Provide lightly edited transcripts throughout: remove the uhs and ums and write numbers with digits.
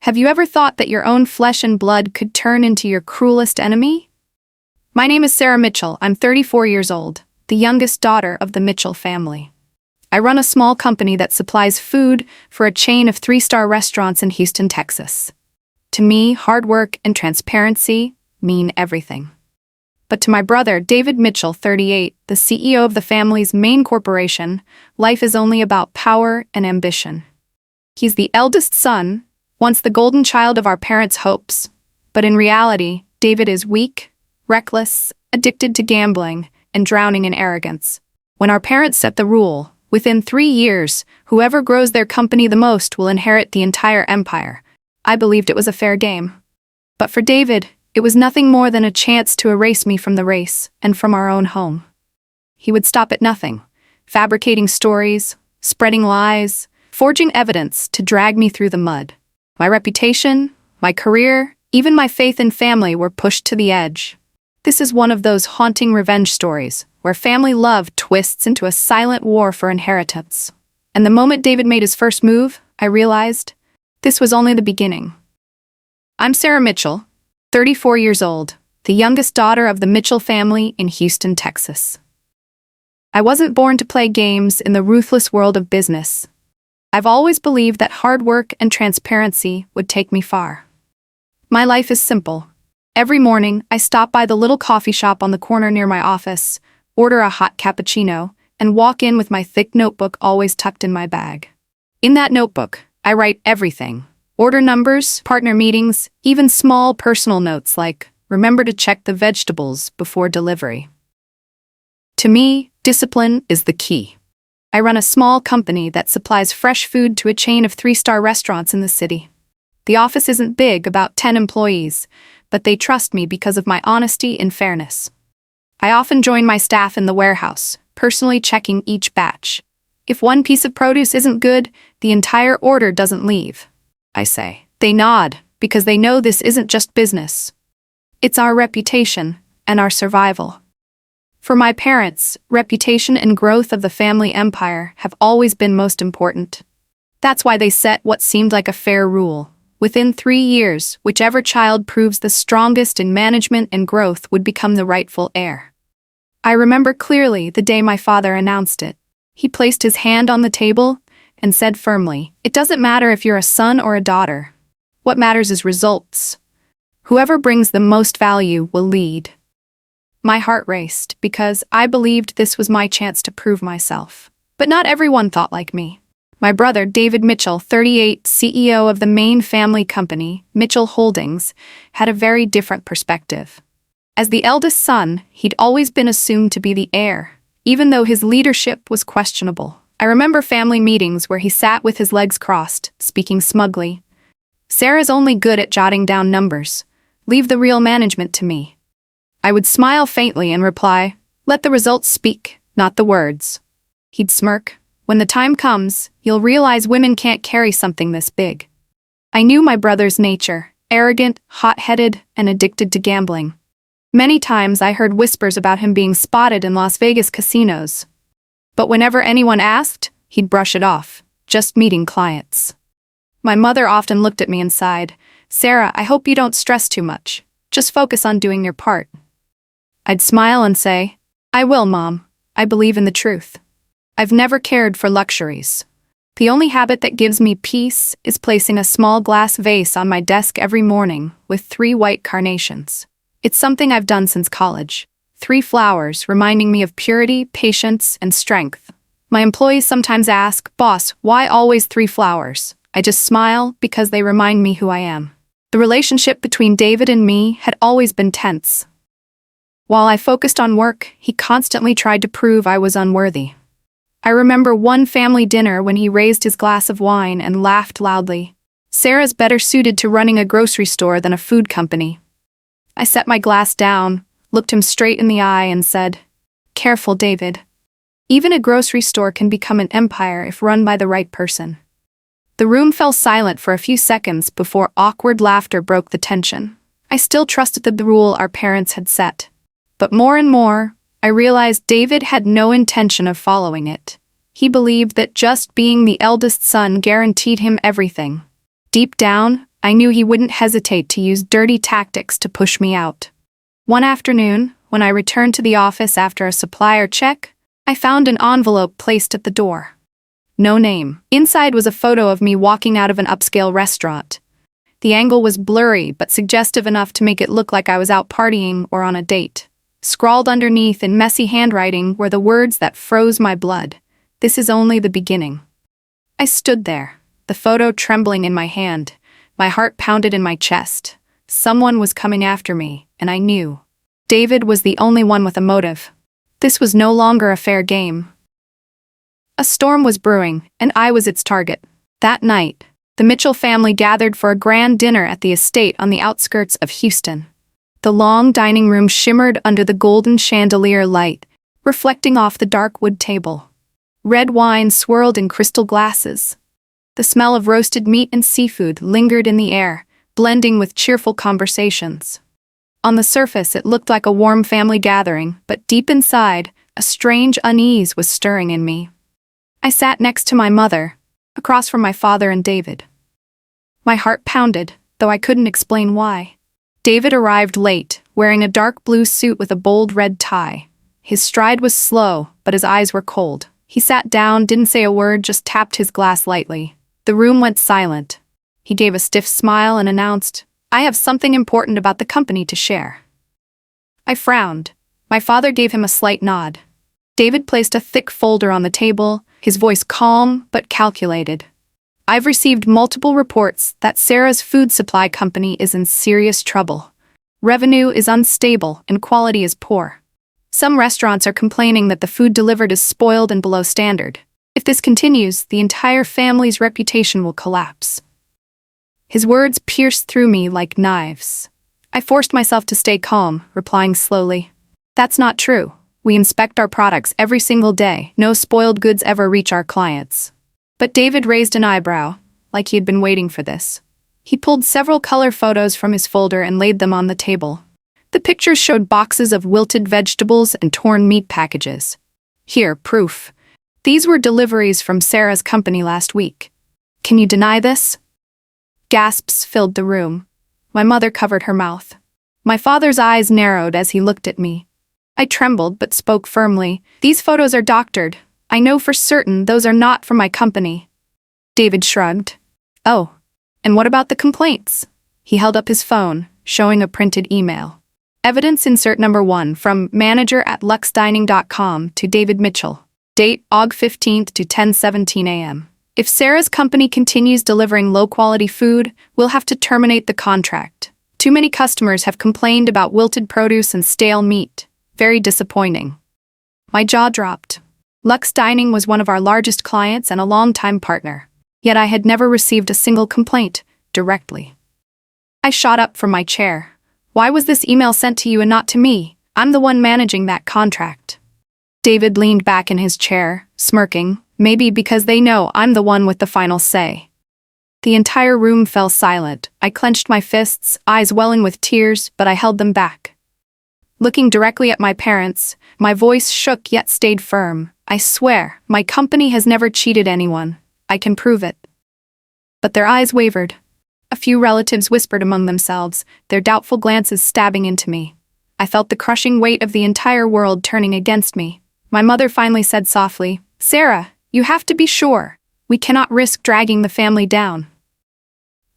Have you ever thought that your own flesh and blood could turn into your cruelest enemy? My name is Sarah Mitchell. I'm 34 years old, the youngest daughter of the Mitchell family. I run a small company that supplies food for a chain of 3-star restaurants in Houston, Texas. To me, hard work and transparency mean everything. But to my brother, David Mitchell, 38, the CEO of the family's main corporation, life is only about power and ambition. He's the eldest son, once the golden child of our parents' hopes, but in reality, David is weak, reckless, addicted to gambling, and drowning in arrogance. When our parents set the rule, within 3 years, whoever grows their company the most will inherit the entire empire. I believed it was a fair game. But for David, it was nothing more than a chance to erase me from the race and from our own home. He would stop at nothing, fabricating stories, spreading lies, forging evidence to drag me through the mud. My reputation, my career, even my faith and family were pushed to the edge. This is one of those haunting revenge stories, where family love twists into a silent war for inheritance. And the moment David made his first move, I realized this was only the beginning. I'm Sarah Mitchell, 34 years old, the youngest daughter of the Mitchell family in Houston, Texas. I wasn't born to play games in the ruthless world of business. I've always believed that hard work and transparency would take me far. My life is simple. Every morning, I stop by the little coffee shop on the corner near my office, order a hot cappuccino, and walk in with my thick notebook always tucked in my bag. In that notebook, I write everything. Order numbers, partner meetings, even small personal notes like, remember to check the vegetables before delivery. To me, discipline is the key. I run a small company that supplies fresh food to a chain of 3-star restaurants in the city. The office isn't big, about 10 employees, but they trust me because of my honesty and fairness. I often join my staff in the warehouse, personally checking each batch. If one piece of produce isn't good, the entire order doesn't leave, I say. They nod, because they know this isn't just business. It's our reputation and our survival. For my parents, reputation and growth of the family empire have always been most important. That's why they set what seemed like a fair rule. Within 3 years, whichever child proves the strongest in management and growth would become the rightful heir. I remember clearly the day my father announced it. He placed his hand on the table and said firmly, "It doesn't matter if you're a son or a daughter. What matters is results. Whoever brings the most value will lead." My heart raced because I believed this was my chance to prove myself. But not everyone thought like me. My brother, David Mitchell, 38, CEO of the main family company, Mitchell Holdings, had a very different perspective. As the eldest son, he'd always been assumed to be the heir, even though his leadership was questionable. I remember family meetings where he sat with his legs crossed, speaking smugly. "Sarah's only good at jotting down numbers. Leave the real management to me." I would smile faintly and reply, "Let the results speak, not the words." He'd smirk, "When the time comes, you'll realize women can't carry something this big." I knew my brother's nature, arrogant, hot-headed, and addicted to gambling. Many times I heard whispers about him being spotted in Las Vegas casinos. But whenever anyone asked, he'd brush it off, just meeting clients. My mother often looked at me and sighed, "Sarah, I hope you don't stress too much. Just focus on doing your part." I'd smile and say, "I will, Mom. I believe in the truth." I've never cared for luxuries. The only habit that gives me peace is placing a small glass vase on my desk every morning with 3 white carnations. It's something I've done since college. 3 flowers reminding me of purity, patience, and strength. My employees sometimes ask, "Boss, why always 3 flowers?" I just smile because they remind me who I am. The relationship between David and me had always been tense. While I focused on work, he constantly tried to prove I was unworthy. I remember one family dinner when he raised his glass of wine and laughed loudly. "Sarah's better suited to running a grocery store than a food company." I set my glass down, looked him straight in the eye and said, "Careful, David. Even a grocery store can become an empire if run by the right person." The room fell silent for a few seconds before awkward laughter broke the tension. I still trusted the rule our parents had set. But more and more, I realized David had no intention of following it. He believed that just being the eldest son guaranteed him everything. Deep down, I knew he wouldn't hesitate to use dirty tactics to push me out. One afternoon, when I returned to the office after a supplier check, I found an envelope placed at the door. No name. Inside was a photo of me walking out of an upscale restaurant. The angle was blurry but suggestive enough to make it look like I was out partying or on a date. Scrawled underneath in messy handwriting were the words that froze my blood. "This is only the beginning." I stood there, the photo trembling in my hand. My heart pounded in my chest. Someone was coming after me, and I knew. David was the only one with a motive. This was no longer a fair game. A storm was brewing, and I was its target. That night, the Mitchell family gathered for a grand dinner at the estate on the outskirts of Houston. The long dining room shimmered under the golden chandelier light, reflecting off the dark wood table. Red wine swirled in crystal glasses. The smell of roasted meat and seafood lingered in the air, blending with cheerful conversations. On the surface, it looked like a warm family gathering, but deep inside, a strange unease was stirring in me. I sat next to my mother, across from my father and David. My heart pounded, though I couldn't explain why. David arrived late, wearing a dark blue suit with a bold red tie. His stride was slow, but his eyes were cold. He sat down, didn't say a word, just tapped his glass lightly. The room went silent. He gave a stiff smile and announced, "I have something important about the company to share." I frowned. My father gave him a slight nod. David placed a thick folder on the table, his voice calm but calculated. "I've received multiple reports that Sarah's food supply company is in serious trouble. Revenue is unstable and quality is poor. Some restaurants are complaining that the food delivered is spoiled and below standard. If this continues, the entire family's reputation will collapse." His words pierced through me like knives. I forced myself to stay calm, replying slowly, "That's not true. We inspect our products every single day. No spoiled goods ever reach our clients." But David raised an eyebrow, like he had been waiting for this. He pulled several color photos from his folder and laid them on the table. The pictures showed boxes of wilted vegetables and torn meat packages. "Here, proof. These were deliveries from Sarah's company last week. Can you deny this?" Gasps filled the room. My mother covered her mouth. My father's eyes narrowed as he looked at me. I trembled but spoke firmly. "These photos are doctored. I know for certain those are not from my company." David shrugged. "Oh, and what about the complaints?" He held up his phone, showing a printed email. "Evidence insert number 1 from manager@luxdining.com to David Mitchell. Date August 15th to 10:17 a.m. If Sarah's company continues delivering low-quality food, we'll have to terminate the contract. Too many customers have complained about wilted produce and stale meat. Very disappointing." My jaw dropped. Lux Dining was one of our largest clients and a longtime partner, yet I had never received a single complaint directly. I shot up from my chair. "Why was this email sent to you and not to me? I'm the one managing that contract." David leaned back in his chair, smirking, "Maybe because they know I'm the one with the final say." The entire room fell silent. I clenched my fists, eyes welling with tears, but I held them back. Looking directly at my parents, my voice shook yet stayed firm. "I swear, my company has never cheated anyone. I can prove it." But their eyes wavered. A few relatives whispered among themselves, their doubtful glances stabbing into me. I felt the crushing weight of the entire world turning against me. My mother finally said softly, "Sarah, you have to be sure. We cannot risk dragging the family down."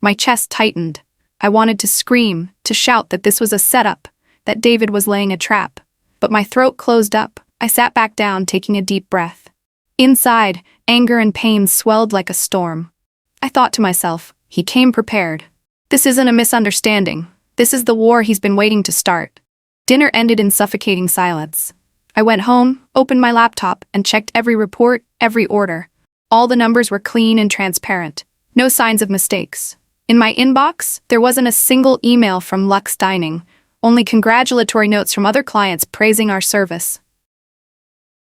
My chest tightened. I wanted to scream, to shout that this was a setup, that David was laying a trap. But my throat closed up. I sat back down, taking a deep breath. Inside, anger and pain swelled like a storm. I thought to myself, he came prepared. This isn't a misunderstanding. This is the war he's been waiting to start. Dinner ended in suffocating silence. I went home, opened my laptop, and checked every report, every order. All the numbers were clean and transparent. No signs of mistakes. In my inbox, there wasn't a single email from Lux Dining, only congratulatory notes from other clients praising our service.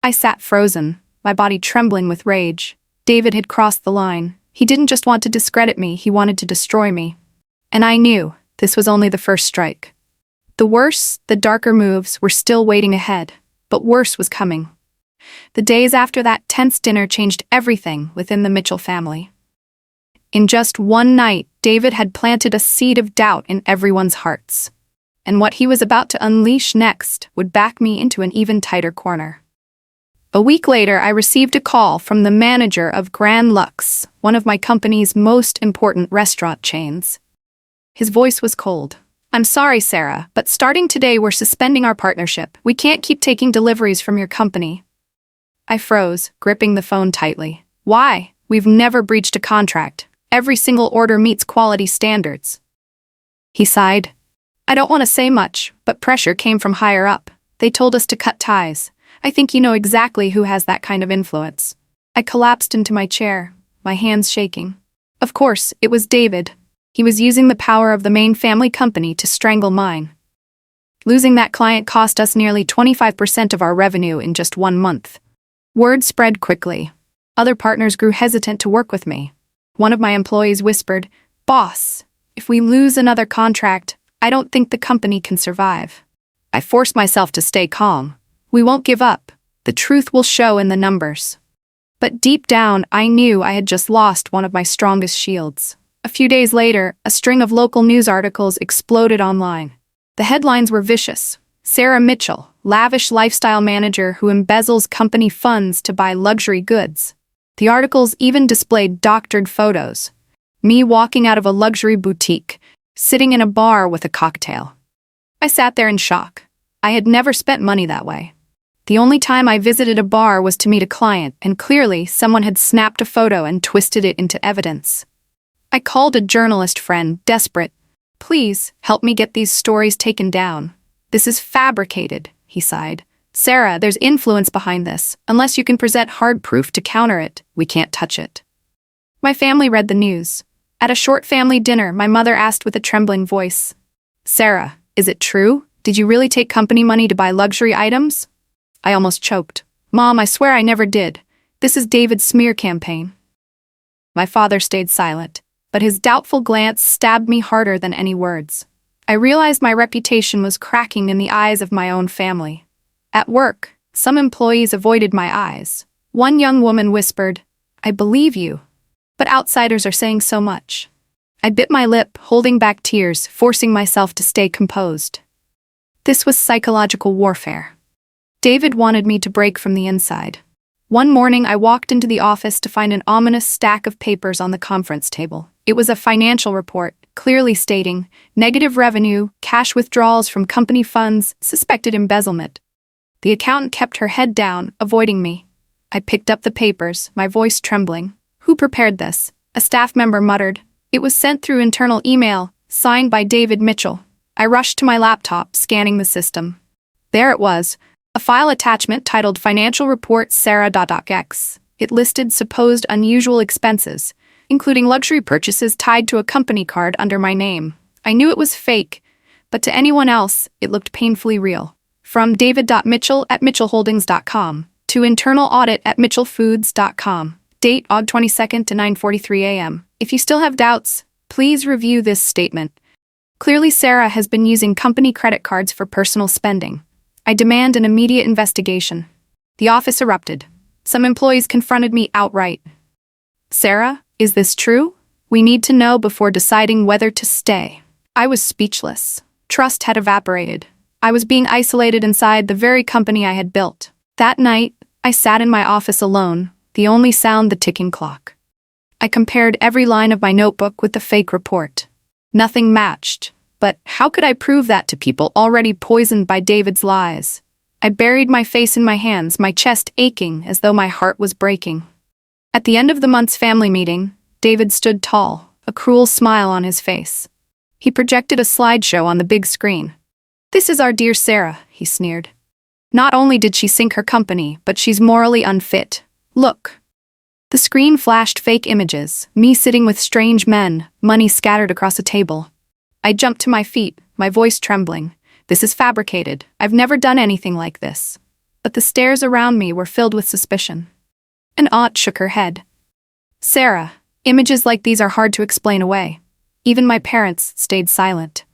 I sat frozen, my body trembling with rage. David had crossed the line. He didn't just want to discredit me, he wanted to destroy me. And I knew this was only the first strike. The worse, the darker moves were still waiting ahead, but worse was coming. The days after that tense dinner changed everything within the Mitchell family. In just one night, David had planted a seed of doubt in everyone's hearts. And what he was about to unleash next would back me into an even tighter corner. A week later, I received a call from the manager of Grand Lux, one of my company's most important restaurant chains. His voice was cold. "I'm sorry, Sarah, but starting today we're suspending our partnership. We can't keep taking deliveries from your company." I froze, gripping the phone tightly. "Why? We've never breached a contract. Every single order meets quality standards." He sighed. "I don't want to say much, but pressure came from higher up. They told us to cut ties. I think you know exactly who has that kind of influence." I collapsed into my chair, my hands shaking. Of course, it was David. He was using the power of the main family company to strangle mine. Losing that client cost us nearly 25% of our revenue in just 1 month. Word spread quickly. Other partners grew hesitant to work with me. One of my employees whispered, "Boss, if we lose another contract, I don't think the company can survive." I forced myself to stay calm. We won't give up. The truth will show in the numbers. But deep down, I knew I had just lost one of my strongest shields. A few days later, a string of local news articles exploded online. The headlines were vicious. "Sarah Mitchell, lavish lifestyle manager who embezzles company funds to buy luxury goods." The articles even displayed doctored photos. Me walking out of a luxury boutique, sitting in a bar with a cocktail. I sat there in shock. I had never spent money that way. The only time I visited a bar was to meet a client, and clearly someone had snapped a photo and twisted it into evidence. I called a journalist friend, desperate. "Please, help me get these stories taken down. This is fabricated," he sighed. "Sarah, there's influence behind this. Unless you can present hard proof to counter it, we can't touch it." My family read the news. At a short family dinner, my mother asked with a trembling voice, "Sarah, is it true? Did you really take company money to buy luxury items?" I almost choked. "Mom, I swear I never did. This is David's smear campaign." My father stayed silent, but his doubtful glance stabbed me harder than any words. I realized my reputation was cracking in the eyes of my own family. At work, some employees avoided my eyes. One young woman whispered, "I believe you." But outsiders are saying so much. I bit my lip, holding back tears, forcing myself to stay composed. This was psychological warfare. David wanted me to break from the inside. One morning, I walked into the office to find an ominous stack of papers on the conference table. It was a financial report, clearly stating negative revenue, cash withdrawals from company funds, suspected embezzlement. The accountant kept her head down, avoiding me. I picked up the papers, my voice trembling. "Who prepared this?" A staff member muttered. "It was sent through internal email, signed by David Mitchell." I rushed to my laptop, scanning the system. There it was, a file attachment titled Financial Report Sarah.x. It listed supposed unusual expenses, including luxury purchases tied to a company card under my name. I knew it was fake, but to anyone else, it looked painfully real. From david.mitchell@mitchellholdings.com to internal audit@mitchellfoods.com. Date Aug 22nd to 9:43 a.m. If you still have doubts, please review this statement. Clearly, Sarah has been using company credit cards for personal spending. I demand an immediate investigation. The office erupted. Some employees confronted me outright. "Sarah, is this true? We need to know before deciding whether to stay." I was speechless. Trust had evaporated. I was being isolated inside the very company I had built. That night, I sat in my office alone, the only sound the ticking clock. I compared every line of my notebook with the fake report. Nothing matched. But how could I prove that to people already poisoned by David's lies? I buried my face in my hands, my chest aching as though my heart was breaking. At the end of the month's family meeting, David stood tall, a cruel smile on his face. He projected a slideshow on the big screen. "This is our dear Sarah," he sneered. "Not only did she sink her company, but she's morally unfit. Look." The screen flashed fake images, me sitting with strange men, money scattered across a table. I jumped to my feet, my voice trembling. "This is fabricated. I've never done anything like this." But the stares around me were filled with suspicion. An aunt shook her head. "Sarah, images like these are hard to explain away." Even my parents stayed silent.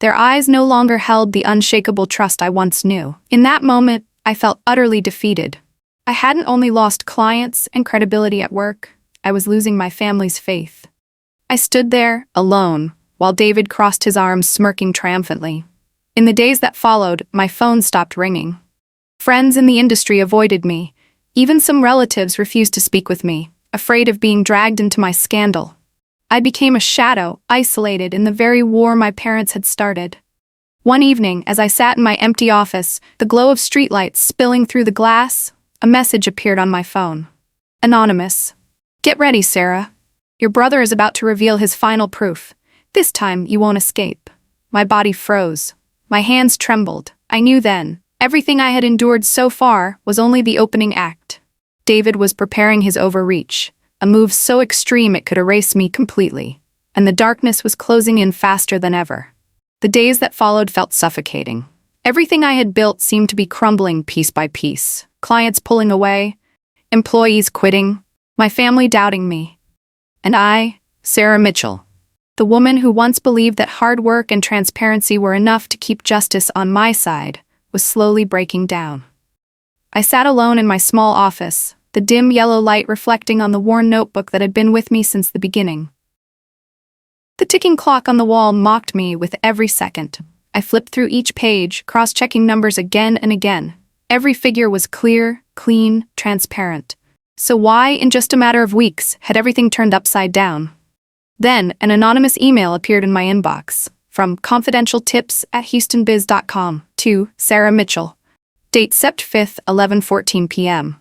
Their eyes no longer held the unshakable trust I once knew. In that moment, I felt utterly defeated. I hadn't only lost clients and credibility at work, I was losing my family's faith. I stood there, alone, while David crossed his arms smirking triumphantly. In the days that followed, my phone stopped ringing. Friends in the industry avoided me. Even some relatives refused to speak with me, afraid of being dragged into my scandal. I became a shadow, isolated in the very war my parents had started. One evening, as I sat in my empty office, the glow of streetlights spilling through the glass, a message appeared on my phone. Anonymous. Get ready, Sarah. Your brother is about to reveal his final proof. This time, you won't escape. My body froze. My hands trembled. I knew then, everything I had endured so far was only the opening act. David was preparing his overreach, a move so extreme it could erase me completely, and the darkness was closing in faster than ever. The days that followed felt suffocating. Everything I had built seemed to be crumbling piece by piece. Clients pulling away, employees quitting, my family doubting me. And I, Sarah Mitchell, the woman who once believed that hard work and transparency were enough to keep justice on my side, was slowly breaking down. I sat alone in my small office, the dim yellow light reflecting on the worn notebook that had been with me since the beginning. The ticking clock on the wall mocked me with every second. I flipped through each page, cross-checking numbers again and again. Every figure was clear, clean, transparent. So why, in just a matter of weeks, had everything turned upside down? Then, an anonymous email appeared in my inbox, from confidentialtips@houstonbiz.com to Sarah Mitchell. Date Sept 5th, 11:14 p.m.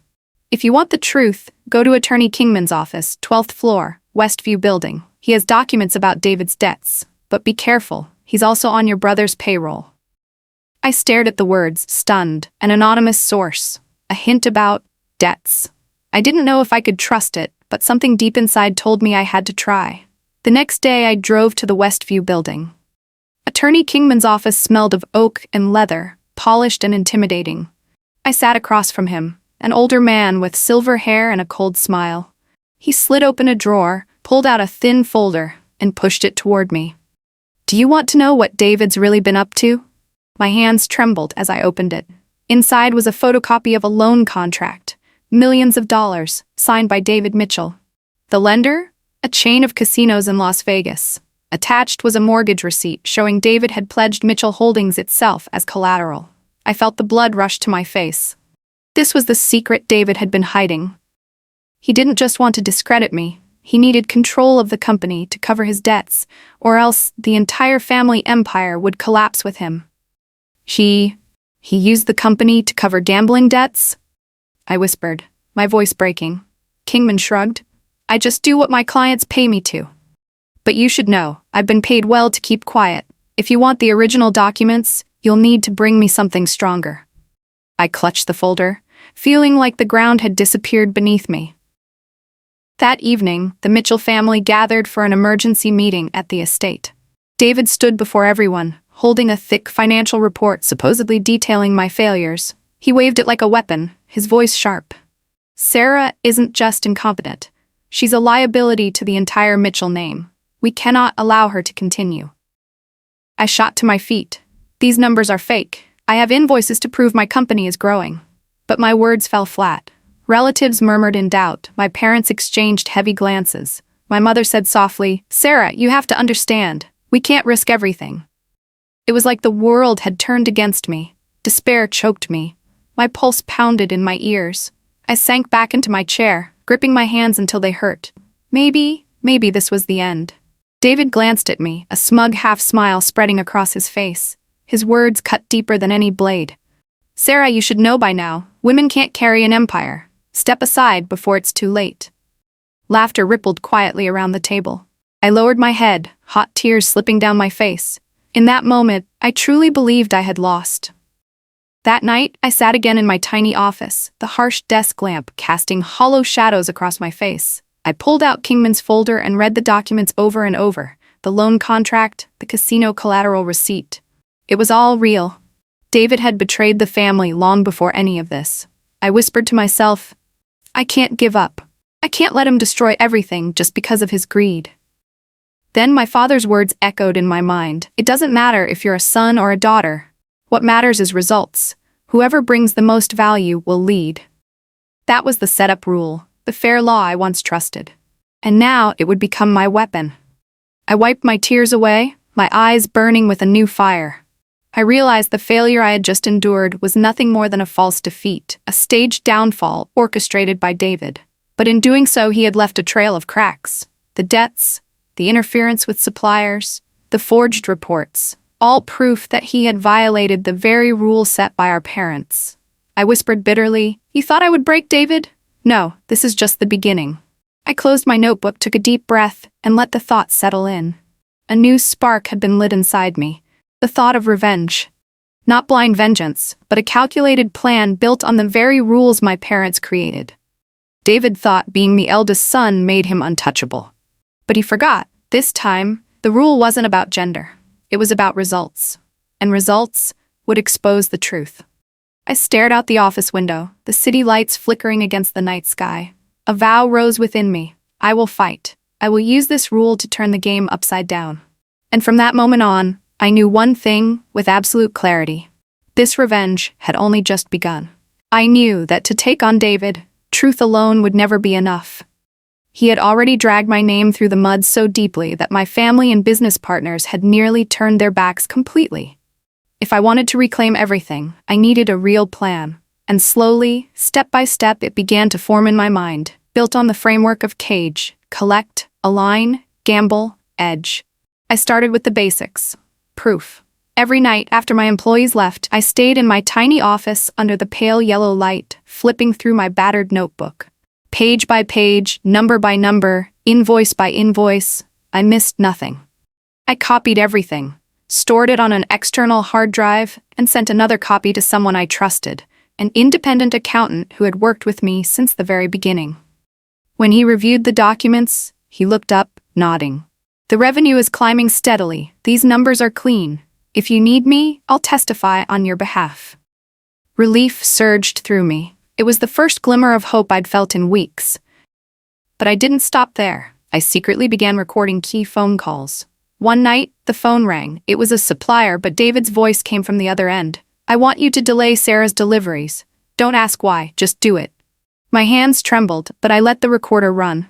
If you want the truth, go to Attorney Kingman's office, 12th floor, Westview Building. He has documents about David's debts, but be careful, he's also on your brother's payroll. I stared at the words, stunned. An anonymous source. A hint about debts. I didn't know if I could trust it, but something deep inside told me I had to try. The next day I drove to the Westview Building. Attorney Kingman's office smelled of oak and leather, polished and intimidating. I sat across from him, an older man with silver hair and a cold smile. He slid open a drawer, pulled out a thin folder, and pushed it toward me. Do you want to know what David's really been up to? My hands trembled as I opened it. Inside was a photocopy of a loan contract, millions of dollars, signed by David Mitchell. The lender? A chain of casinos in Las Vegas. Attached was a mortgage receipt showing David had pledged Mitchell Holdings itself as collateral. I felt the blood rush to my face. This was the secret David had been hiding. He didn't just want to discredit me. He needed control of the company to cover his debts, or else the entire family empire would collapse with him. He used the company to cover gambling debts? I whispered, my voice breaking. Kingman shrugged. I just do what my clients pay me to. But you should know, I've been paid well to keep quiet. If you want the original documents, you'll need to bring me something stronger. I clutched the folder, feeling like the ground had disappeared beneath me. That evening, the Mitchell family gathered for an emergency meeting at the estate. David stood before everyone, holding a thick financial report supposedly detailing my failures. He waved it like a weapon, his voice sharp. Sarah isn't just incompetent. She's a liability to the entire Mitchell name. We cannot allow her to continue. I shot to my feet. These numbers are fake. I have invoices to prove my company is growing. But my words fell flat. Relatives murmured in doubt. My parents exchanged heavy glances. My mother said softly, Sarah, you have to understand. We can't risk everything. It was like the world had turned against me. Despair choked me. My pulse pounded in my ears. I sank back into my chair, gripping my hands until they hurt. Maybe this was the end. David glanced at me, a smug half-smile spreading across his face. His words cut deeper than any blade. Sarah, you should know by now, women can't carry an empire. Step aside before it's too late. Laughter rippled quietly around the table. I lowered my head, hot tears slipping down my face. In that moment, I truly believed I had lost. That night, I sat again in my tiny office, the harsh desk lamp casting hollow shadows across my face. I pulled out Kingman's folder and read the documents over and over. The loan contract, the casino collateral receipt. It was all real. David had betrayed the family long before any of this. I whispered to myself, I can't give up. I can't let him destroy everything just because of his greed. Then my father's words echoed in my mind. It doesn't matter if you're a son or a daughter. What matters is results. Whoever brings the most value will lead. That was the setup rule, the fair law I once trusted. And now it would become my weapon. I wiped my tears away, my eyes burning with a new fire. I realized the failure I had just endured was nothing more than a false defeat, a staged downfall orchestrated by David. But in doing so, he had left a trail of cracks. The debts, the interference with suppliers, the forged reports, all proof that he had violated the very rule set by our parents. I whispered bitterly, "You thought I would break, David? No, this is just the beginning." I closed my notebook, took a deep breath, and let the thought settle in. A new spark had been lit inside me, the thought of revenge. Not blind vengeance, but a calculated plan built on the very rules my parents created. David thought being the eldest son made him untouchable. But he forgot, this time, the rule wasn't about gender. It was about results. And results would expose the truth. I stared out the office window, the city lights flickering against the night sky. A vow rose within me. I will fight. I will use this rule to turn the game upside down. And from that moment on, I knew one thing with absolute clarity. This revenge had only just begun. I knew that to take on David, truth alone would never be enough. He had already dragged my name through the mud so deeply that my family and business partners had nearly turned their backs completely. If I wanted to reclaim everything, I needed a real plan. And slowly, step by step, it began to form in my mind, built on the framework of cage, collect, align, gamble, edge. I started with the basics. Proof. Every night after my employees left, I stayed in my tiny office under the pale yellow light, flipping through my battered notebook. Page by page, number by number, invoice by invoice, I missed nothing. I copied everything, stored it on an external hard drive, and sent another copy to someone I trusted, an independent accountant who had worked with me since the very beginning. When he reviewed the documents, he looked up, nodding. "The revenue is climbing steadily. These numbers are clean. If you need me, I'll testify on your behalf." Relief surged through me. It was the first glimmer of hope I'd felt in weeks. But I didn't stop there. I secretly began recording key phone calls. One night, the phone rang. It was a supplier, but David's voice came from the other end. "I want you to delay Sarah's deliveries. Don't ask why, just do it." My hands trembled, but I let the recorder run.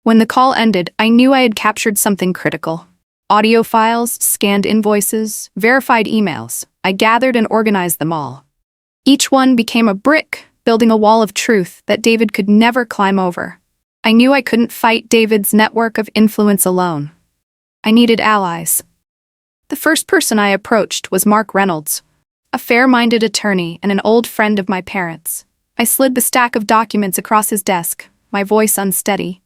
When the call ended, I knew I had captured something critical. Audio files, scanned invoices, verified emails. I gathered and organized them all. Each one became a brick, building a wall of truth that David could never climb over. I knew I couldn't fight David's network of influence alone. I needed allies. The first person I approached was Mark Reynolds, a fair-minded attorney and an old friend of my parents. I slid the stack of documents across his desk, my voice unsteady.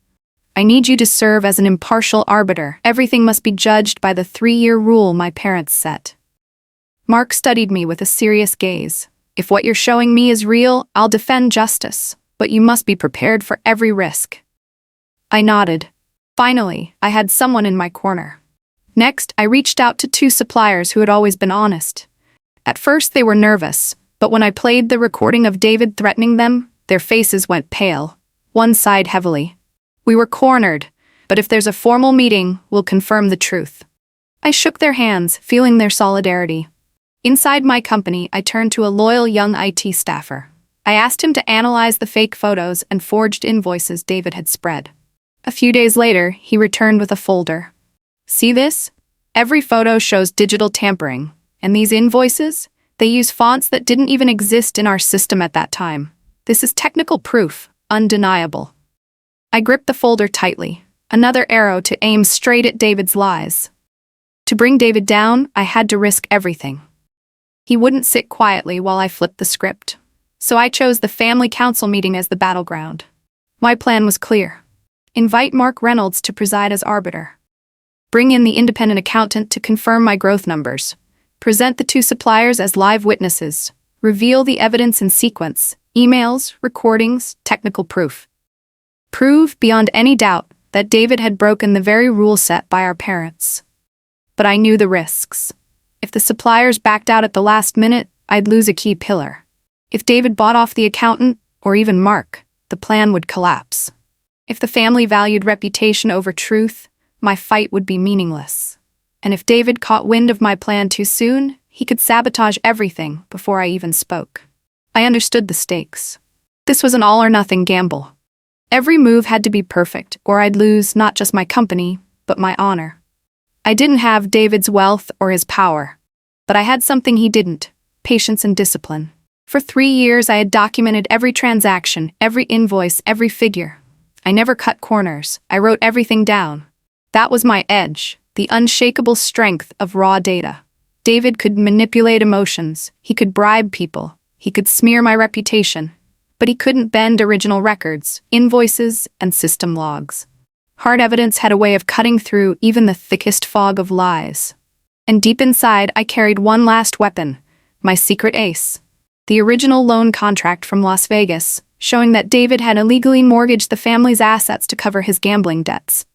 "I need you to serve as an impartial arbiter. Everything must be judged by the 3-year rule my parents set." Mark studied me with a serious gaze. "If what you're showing me is real, I'll defend justice, but you must be prepared for every risk." I nodded. Finally, I had someone in my corner. Next, I reached out to 2 suppliers who had always been honest. At first, they were nervous, but when I played the recording of David threatening them, their faces went pale. One sighed heavily. "We were cornered, but if there's a formal meeting, we'll confirm the truth." I shook their hands, feeling their solidarity. Inside my company, I turned to a loyal young IT staffer. I asked him to analyze the fake photos and forged invoices David had spread. A few days later, he returned with a folder. "See this? Every photo shows digital tampering, and these invoices? They use fonts that didn't even exist in our system at that time. This is technical proof, undeniable." I gripped the folder tightly, another arrow to aim straight at David's lies. To bring David down, I had to risk everything. He wouldn't sit quietly while I flipped the script, so I chose the family council meeting as the battleground. My plan was clear. Invite Mark Reynolds to preside as arbiter. Bring in the independent accountant to confirm my growth numbers. Present the 2 suppliers as live witnesses. Reveal the evidence in sequence: emails, recordings, technical proof. Prove beyond any doubt that David had broken the very rule set by our parents. But I knew the risks. If the suppliers backed out at the last minute, I'd lose a key pillar. If David bought off the accountant, or even Mark, the plan would collapse. If the family valued reputation over truth, my fight would be meaningless. And if David caught wind of my plan too soon, he could sabotage everything before I even spoke. I understood the stakes. This was an all-or-nothing gamble. Every move had to be perfect, or I'd lose not just my company, but my honor. I didn't have David's wealth or his power. But I had something he didn't: patience and discipline. For 3 years, I had documented every transaction, every invoice, every figure. I never cut corners. I wrote everything down. That was my edge, the unshakable strength of raw data. David could manipulate emotions. He could bribe people. He could smear my reputation. But he couldn't bend original records, invoices, and system logs. Hard evidence had a way of cutting through even the thickest fog of lies. And deep inside, I carried one last weapon, my secret ace. The original loan contract from Las Vegas, showing that David had illegally mortgaged the family's assets to cover his gambling debts.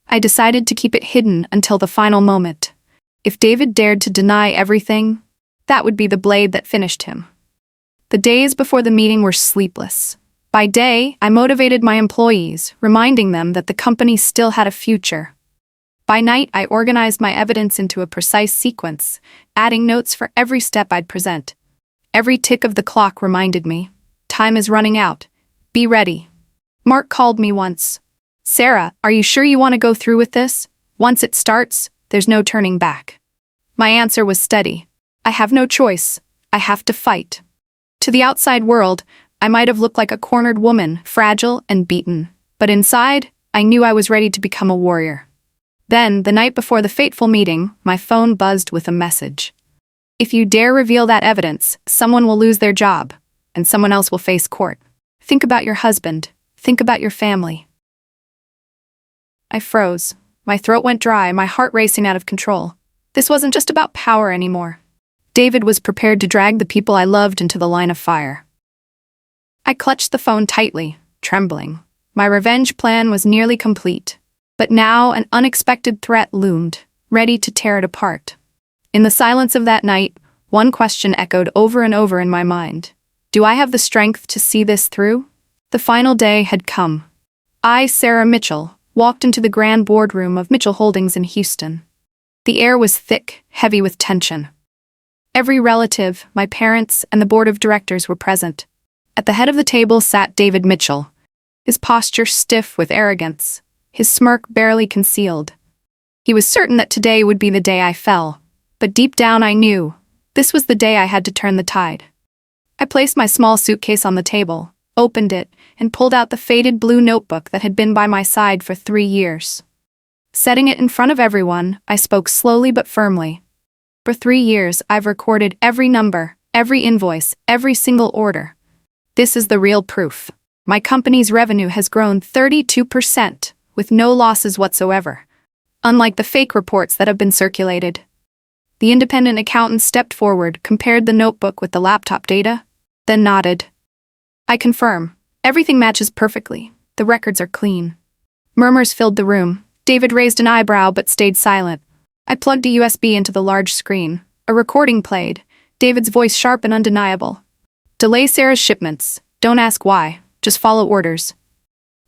I decided to keep it hidden until the final moment. If David dared to deny everything, that would be the blade that finished him. The days before the meeting were sleepless. By day, I motivated my employees, reminding them that the company still had a future. By night, I organized my evidence into a precise sequence, adding notes for every step I'd present. Every tick of the clock reminded me, time is running out. Be ready. Mark called me once. Sarah, are you sure you want to go through with this? Once it starts, there's no turning back. My answer was steady. I have no choice. I have to fight. To the outside world, I might have looked like a cornered woman, fragile and beaten. But inside, I knew I was ready to become a warrior. Then, the night before the fateful meeting, my phone buzzed with a message. If you dare reveal that evidence, someone will lose their job, and someone else will face court. Think about your husband. Think about your family. I froze. My throat went dry, my heart racing out of control. This wasn't just about power anymore. David was prepared to drag the people I loved into the line of fire. I clutched the phone tightly, trembling. My revenge plan was nearly complete. But now an unexpected threat loomed, ready to tear it apart. In the silence of that night, one question echoed over and over in my mind. Do I have the strength to see this through? The final day had come. I, Sarah Mitchell, walked into the grand boardroom of Mitchell Holdings in Houston. The air was thick, heavy with tension. Every relative, my parents, and the board of directors were present. At the head of the table sat David Mitchell, his posture stiff with arrogance, his smirk barely concealed. He was certain that today would be the day I fell, but deep down I knew this was the day I had to turn the tide. I placed my small suitcase on the table, opened it, and pulled out the faded blue notebook that had been by my side for 3 years. Setting it in front of everyone, I spoke slowly but firmly. For 3 years, I've recorded every number, every invoice, every single order. This is the real proof. My company's revenue has grown 32%. With no losses whatsoever, unlike the fake reports that have been circulated. The independent accountant stepped forward, compared the notebook with the laptop data, then nodded. I confirm, everything matches perfectly. The records are clean. Murmurs filled the room. David raised an eyebrow but stayed silent. I plugged a USB into the large screen. A recording played, David's voice sharp and undeniable. Delay Sarah's shipments. Don't ask why. Just follow orders.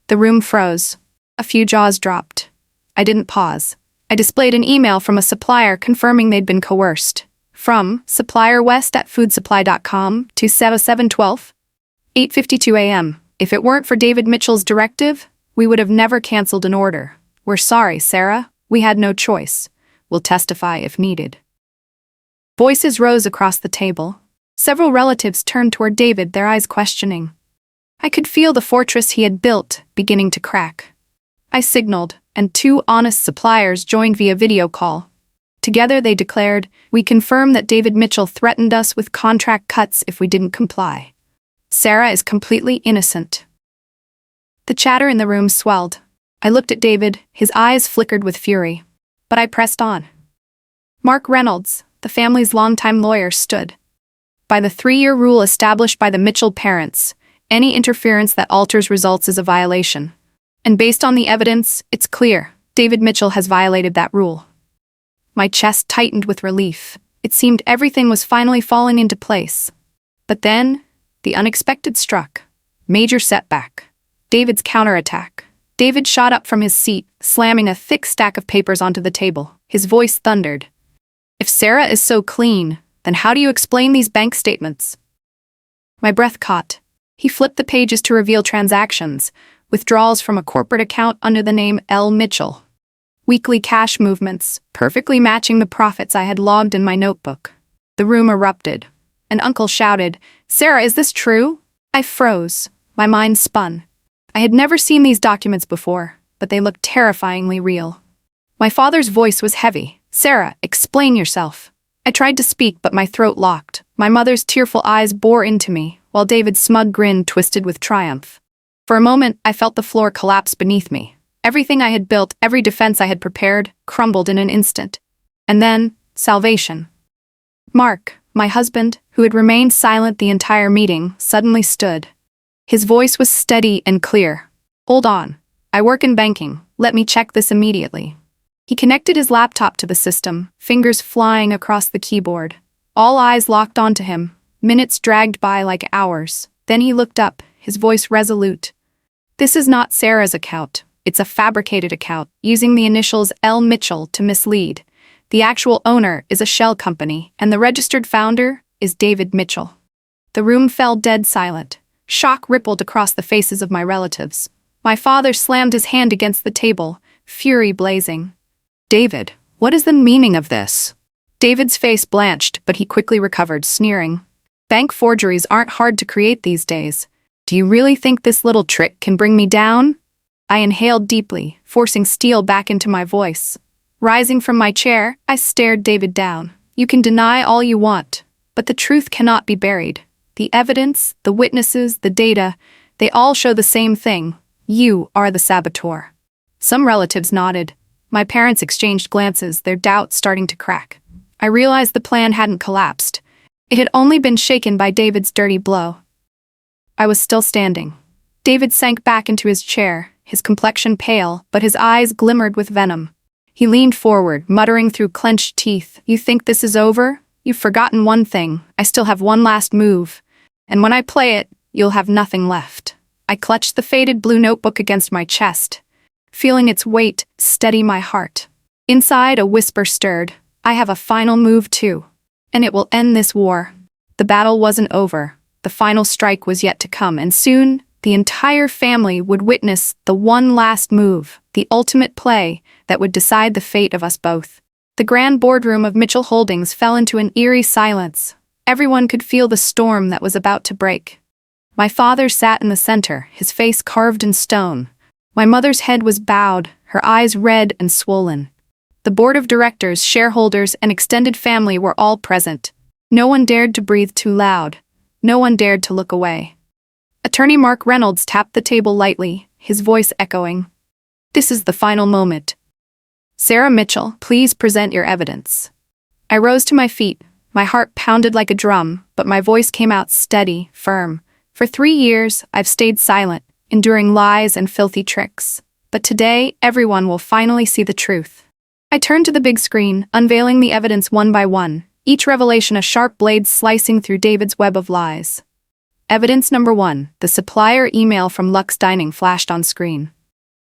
The room froze. A few jaws dropped. I didn't pause. I displayed an email from a supplier confirming they'd been coerced. From supplierwest@foodsupply.com to 7712, 8:52 a.m. If it weren't for David Mitchell's directive, we would have never canceled an order. We're sorry, Sarah. We had no choice. We'll testify if needed. Voices rose across the table. Several relatives turned toward David, their eyes questioning. I could feel the fortress he had built beginning to crack. I signaled, and 2 honest suppliers joined via video call. Together they declared, "We confirm that David Mitchell threatened us with contract cuts if we didn't comply. Sarah is completely innocent." The chatter in the room swelled. I looked at David, his eyes flickered with fury. But I pressed on. Mark Reynolds, the family's longtime lawyer, stood. By the 3-year rule established by the Mitchell parents, any interference that alters results is a violation. And based on the evidence, it's clear, David Mitchell has violated that rule. My chest tightened with relief. It seemed everything was finally falling into place. But then, the unexpected struck. Major setback. David's counterattack. David shot up from his seat, slamming a thick stack of papers onto the table. His voice thundered. "If Sarah is so clean, then how do you explain these bank statements?" My breath caught. He flipped the pages to reveal transactions, withdrawals from a corporate account under the name L. Mitchell. weekly cash movements, perfectly matching the profits I had logged in my notebook. The room erupted. An uncle shouted, "Sarah, is this true?" I froze. My mind spun. I had never seen these documents before, but they looked terrifyingly real. My father's voice was heavy. "Sarah, explain yourself." I tried to speak, but my throat locked. My mother's tearful eyes bore into me, while David's smug grin twisted with triumph. For a moment, I felt the floor collapse beneath me. Everything I had built, every defense I had prepared, crumbled in an instant. And then, salvation. Mark, my husband, who had remained silent the entire meeting, suddenly stood. His voice was steady and clear. "Hold on. I work in banking. Let me check this immediately." He connected his laptop to the system, fingers flying across the keyboard. All eyes locked onto him. Minutes dragged by like hours. Then he looked up, his voice resolute. "This is not Sarah's account. It's a fabricated account, using the initials L. Mitchell to mislead. The actual owner is a shell company, and the registered founder is David Mitchell." The room fell dead silent. Shock rippled across the faces of my relatives. My father slammed his hand against the table, fury blazing. "David, what is the meaning of this?" David's face blanched, but he quickly recovered, sneering. "Bank forgeries aren't hard to create these days. Do you really think this little trick can bring me down?" I inhaled deeply, forcing steel back into my voice. Rising from my chair, I stared David down. "You can deny all you want, but the truth cannot be buried. The evidence, the witnesses, the data, they all show the same thing. You are the saboteur." Some relatives nodded. My parents exchanged glances, their doubts starting to crack. I realized the plan hadn't collapsed. It had only been shaken by David's dirty blow. I was still standing. David sank back into his chair, his complexion pale, but his eyes glimmered with venom. He leaned forward, muttering through clenched teeth, "You think this is over? You've forgotten one thing. I still have one last move. And when I play it, you'll have nothing left." I clutched the faded blue notebook against my chest, feeling its weight steady my heart. Inside, a whisper stirred. "I have a final move too. And it will end this war." The battle wasn't over. The final strike was yet to come, and soon, the entire family would witness the one last move, the ultimate play that would decide the fate of us both. The grand boardroom of Mitchell Holdings fell into an eerie silence. Everyone could feel the storm that was about to break. My father sat in the center, his face carved in stone. My mother's head was bowed, her eyes red and swollen. The board of directors, shareholders, and extended family were all present. No one dared to breathe too loud. No one dared to look away. Attorney Mark Reynolds tapped the table lightly, his voice echoing. "This is the final moment. Sarah Mitchell, please present your evidence." I rose to my feet. My heart pounded like a drum, but my voice came out steady, firm. For 3 years, I've stayed silent, enduring lies and filthy tricks. But today, everyone will finally see the truth. I turned to the big screen, unveiling the evidence one by one, each revelation a sharp blade slicing through David's web of lies. Evidence number 1, the supplier email from Lux Dining flashed on screen.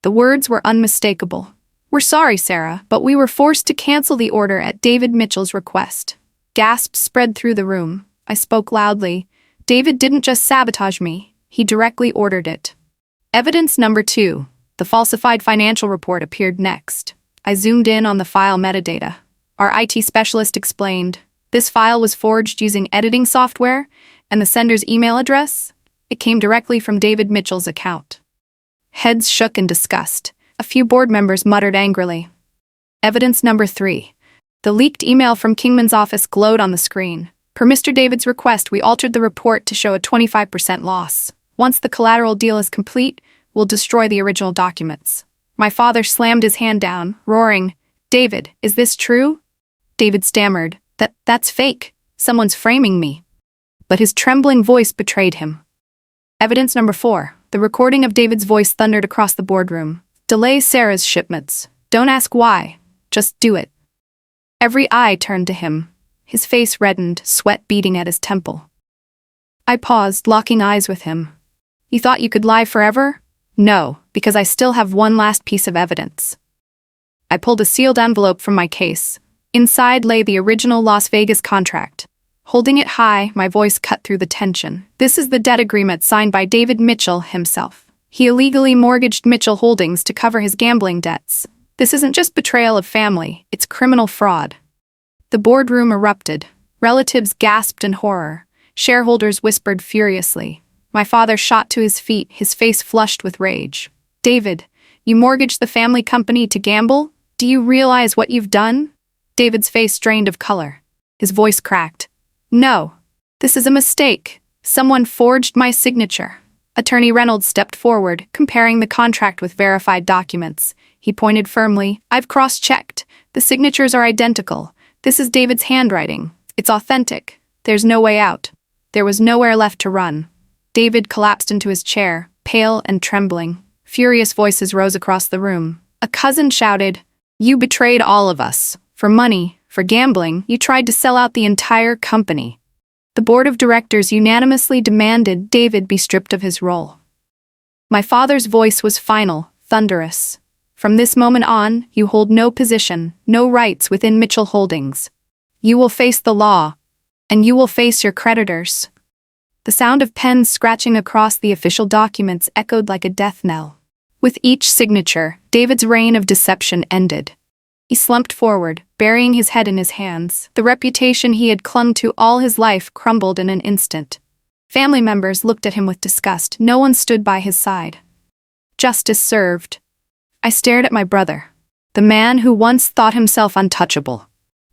The words were unmistakable. "We're sorry, Sarah, but we were forced to cancel the order at David Mitchell's request." Gasps spread through the room. I spoke loudly. "David didn't just sabotage me, he directly ordered it." Evidence number 2, the falsified financial report appeared next. I zoomed in on the file metadata. Our IT specialist explained, "This file was forged using editing software, and the sender's email address? It came directly from David Mitchell's account." Heads shook in disgust. A few board members muttered angrily. Evidence number 3. The leaked email from Kingman's office glowed on the screen. Per Mr. David's request, we altered the report to show a 25% loss. Once the collateral deal is complete, we'll destroy the original documents. My father slammed his hand down, roaring, "David, is this true?" David stammered, That's fake. Someone's framing me." But his trembling voice betrayed him. Evidence number 4. The recording of David's voice thundered across the boardroom. "Delay Sarah's shipments. Don't ask why. Just do it." Every eye turned to him. His face reddened, sweat beading at his temple. I paused, locking eyes with him. "You thought you could lie forever?" "No, because I still have one last piece of evidence." I pulled a sealed envelope from my case. Inside lay the original Las Vegas contract. Holding it high, my voice cut through the tension. "This is the debt agreement signed by David Mitchell himself. He illegally mortgaged Mitchell Holdings to cover his gambling debts. This isn't just betrayal of family, it's criminal fraud. The boardroom erupted. Relatives gasped in horror. Shareholders whispered furiously. My father shot to his feet, his face flushed with rage. David, you mortgaged the family company to gamble? Do you realize what you've done? David's face drained of color. His voice cracked. No. This is a mistake. Someone forged my signature. Attorney Reynolds stepped forward, comparing the contract with verified documents. He pointed firmly. I've cross-checked. The signatures are identical. This is David's handwriting. It's authentic. There's no way out. There was nowhere left to run. David collapsed into his chair, pale and trembling. Furious voices rose across the room. A cousin shouted, "You betrayed all of us. For money, for gambling, you tried to sell out the entire company." The board of directors unanimously demanded David be stripped of his role. My father's voice was final, thunderous. From this moment on, you hold no position, no rights within Mitchell Holdings. You will face the law, and you will face your creditors. The sound of pens scratching across the official documents echoed like a death knell. With each signature, David's reign of deception ended. He slumped forward, burying his head in his hands. The reputation he had clung to all his life crumbled in an instant. Family members looked at him with disgust. No one stood by his side. Justice served. I stared at my brother, the man who once thought himself untouchable.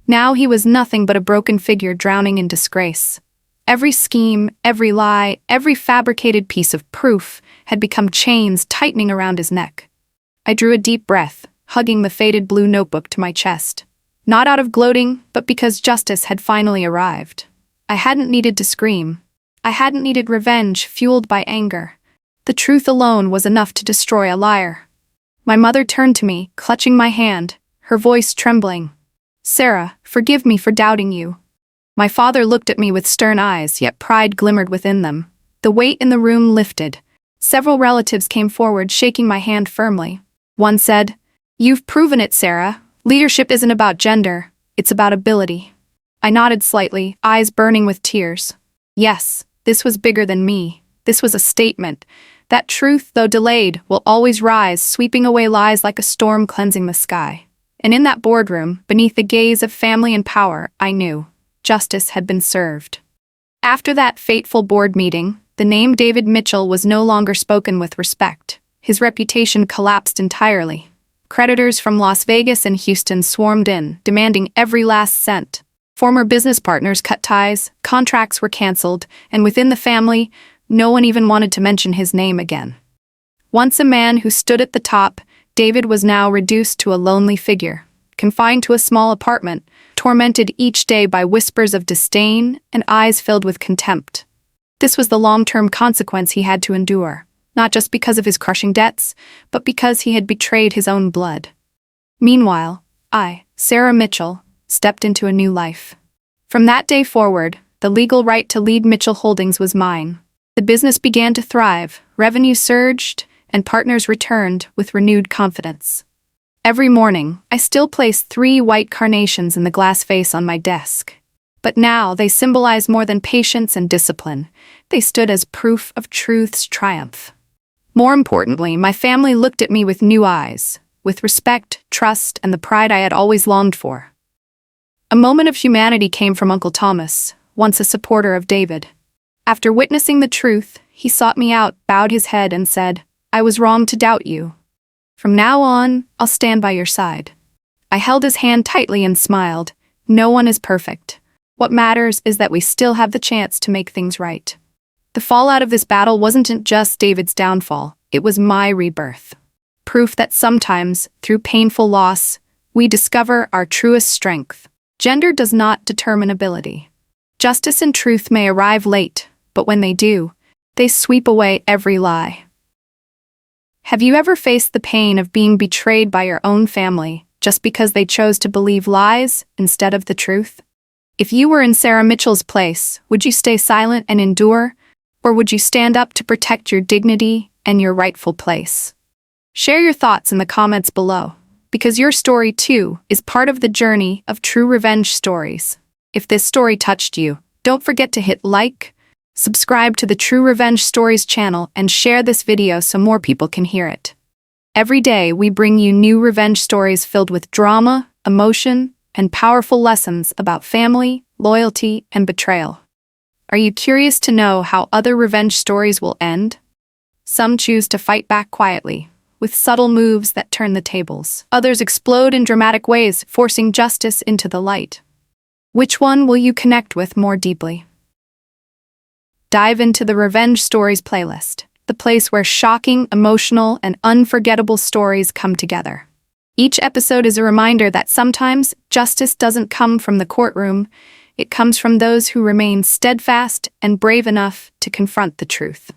Now he was nothing but a broken figure drowning in disgrace. Every scheme, every lie, every fabricated piece of proof had become chains tightening around his neck. I drew a deep breath, hugging the faded blue notebook to my chest. Not out of gloating, but because justice had finally arrived. I hadn't needed to scream. I hadn't needed revenge fueled by anger. The truth alone was enough to destroy a liar. My mother turned to me, clutching my hand, her voice trembling. Sarah, forgive me for doubting you. My father looked at me with stern eyes, yet pride glimmered within them. The weight in the room lifted. Several relatives came forward, shaking my hand firmly. One said, "You've proven it, Sarah. Leadership isn't about gender, it's about ability." I nodded slightly, eyes burning with tears. Yes, this was bigger than me. This was a statement. That truth, though delayed, will always rise, sweeping away lies like a storm cleansing the sky. And in that boardroom, beneath the gaze of family and power, I knew justice had been served. After that fateful board meeting, the name David Mitchell was no longer spoken with respect. His reputation collapsed entirely. Creditors from Las Vegas and Houston swarmed in, demanding every last cent. Former business partners cut ties, contracts were canceled, and within the family, no one even wanted to mention his name again. Once a man who stood at the top, David was now reduced to a lonely figure, confined to a small apartment, tormented each day by whispers of disdain and eyes filled with contempt. This was the long-term consequence he had to endure, not just because of his crushing debts, but because he had betrayed his own blood. Meanwhile, I, Sarah Mitchell, stepped into a new life. From that day forward, the legal right to lead Mitchell Holdings was mine. The business began to thrive, revenue surged, and partners returned with renewed confidence. Every morning, I still placed 3 white carnations in the glass vase on my desk. But now they symbolize more than patience and discipline. They stood as proof of truth's triumph. More importantly, my family looked at me with new eyes, with respect, trust, and the pride I had always longed for. A moment of humanity came from Uncle Thomas, once a supporter of David. After witnessing the truth, he sought me out, bowed his head, and said, "I was wrong to doubt you. From now on, I'll stand by your side." I held his hand tightly and smiled. No one is perfect. What matters is that we still have the chance to make things right. The fallout of this battle wasn't just David's downfall, it was my rebirth. Proof that sometimes, through painful loss, we discover our truest strength. Gender does not determine ability. Justice and truth may arrive late, but when they do, they sweep away every lie. Have you ever faced the pain of being betrayed by your own family just because they chose to believe lies instead of the truth? If you were in Sarah Mitchell's place, would you stay silent and endure, or would you stand up to protect your dignity and your rightful place? Share your thoughts in the comments below, because your story too is part of the journey of true revenge stories. If this story touched you, don't forget to hit like, subscribe to the True Revenge Stories channel, and share this video so more people can hear it. Every day, we bring you new revenge stories filled with drama, emotion, and powerful lessons about family, loyalty, and betrayal. Are you curious to know how other revenge stories will end? Some choose to fight back quietly, with subtle moves that turn the tables. Others explode in dramatic ways, forcing justice into the light. Which one will you connect with more deeply? Dive into the Revenge Stories playlist, the place where shocking, emotional, and unforgettable stories come together. Each episode is a reminder that sometimes justice doesn't come from the courtroom, it comes from those who remain steadfast and brave enough to confront the truth.